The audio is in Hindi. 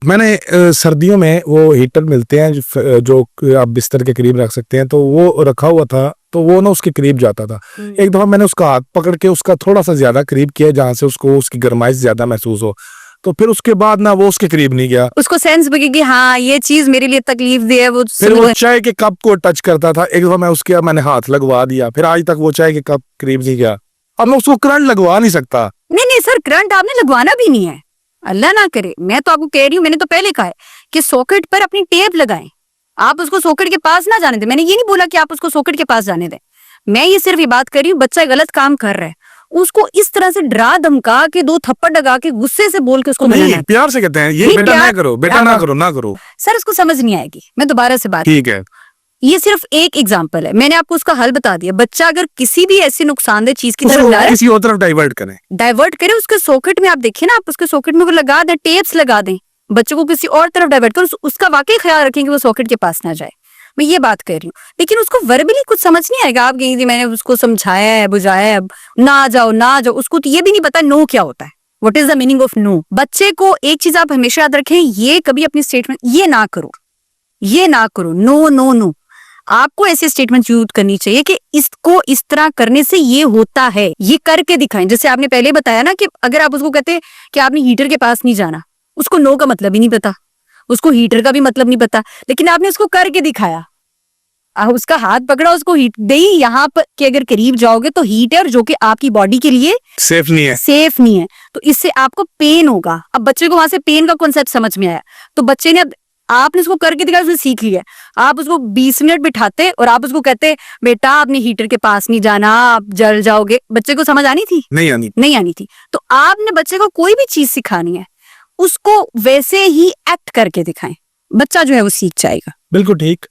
मैंने सर्दियों में वो हीटर मिलते हैं जो आप बिस्तर के करीब रख सकते हैं, तो वो रखा हुआ था, तो वो ना उसके करीब जाता था। एक दफा मैंने उसका हाथ पकड़ के उसका थोड़ा सा ज्यादा करीब किया, जहां से उसको उसकी गर्माइश ज्यादा महसूस हो, तो फिर उसके बाद ना वो उसके करीब नहीं गया। उसको सेंस बगी कि हाँ ये चीज मेरे लिए तकलीफ दे है। वो फिर वो चाय के कप को टच करता था। एक दफा मैं उसके मैंने हाथ लगवा दिया, फिर आज तक वो चाय के कप करीब नहीं गया। अब मैं उसको करंट लगवा नहीं सकता। नहीं सर, करंट आपने लगवाना भी नहीं है, अल्लाह ना करे। मैं तो आपको कह रही हूँ, मैंने तो पहले कहा है कि सॉकेट पर अपनी टेप लगाएं। आप उसको सॉकेट के पास ना जाने दें। मैंने ये नहीं बोला कि आप उसको सॉकेट के पास जाने दें। मैं ये सिर्फ ये बात कर रही हूँ, बच्चा गलत काम कर रहा है, उसको इस तरह से डरा धमका के 2 थप्पड़ लगा के गुस्से से बोल के उसको नहीं, प्यार से कहते हैं ये बेटा ना करो, बेटा ना करो, ना करो। सर उसको समझ नहीं आएगी। मैं दोबारा से बात, ठीक है, ये सिर्फ एक एग्जांपल है, मैंने आपको उसका हल बता दिया। बच्चा अगर किसी भी ऐसी नुकसानदेह चीज की तरफ जा रहा है, किसी और तरफ डाइवर्ट करें, उसके सॉकेट में आप देखिए ना, आप उसके सॉकेट में वो लगा दें, टेप्स लगा दें, बच्चों को किसी और तरफ डाइवर्ट करें, उसका वाकई ख्याल रखें कि वो सॉकेट के पास ना जाए। मैं ये बात कर रही हूँ, लेकिन उसको वर्बली कुछ समझ नहीं आएगा। आप कहेंगे मैंने उसको समझाया है, बुझाया है, अब ना जाओ ना जाओ। उसको तो ये भी नहीं पता नो क्या होता है, what is the meaning of no. बच्चे को एक चीज आप हमेशा याद रखें, ये कभी अपनी स्टेटमेंट ये ना करो, ये ना करो, नो नो नो। आपको ऐसे स्टेटमेंट यूज करनी चाहिए कि इसको इस तरह करने से ये होता है, ये करके दिखाएं। जैसे आपने पहले बताया ना कि अगर आप उसको कहते कि आपने हीटर के पास नहीं जाना, उसको नो का मतलब ही नहीं पता, उसको हीटर का भी मतलब नहीं पता, लेकिन आपने उसको करके दिखाया। उसका हाथ पकड़ा, उसको हीट दे, यहाँ पर कि अगर करीब जाओगे तो हीट है, और जो कि आपकी बॉडी के लिए सेफ नहीं है, तो इससे आपको पेन होगा। अब बच्चे को वहां से पेन का कॉन्सेप्ट समझ में आया, तो बच्चे ने, आपने उसको करके दिखाया, उसने सीख लिया। आप उसको 20 मिनट बिठाते और आप उसको कहते बेटा आपने हीटर के पास नहीं जाना, आप जल जाओगे, बच्चे को समझ आनी थी? नहीं आनी थी। तो आपने बच्चे को कोई भी चीज सिखानी है, उसको वैसे ही एक्ट करके दिखाएं, बच्चा जो है वो सीख जाएगा। बिल्कुल ठीक।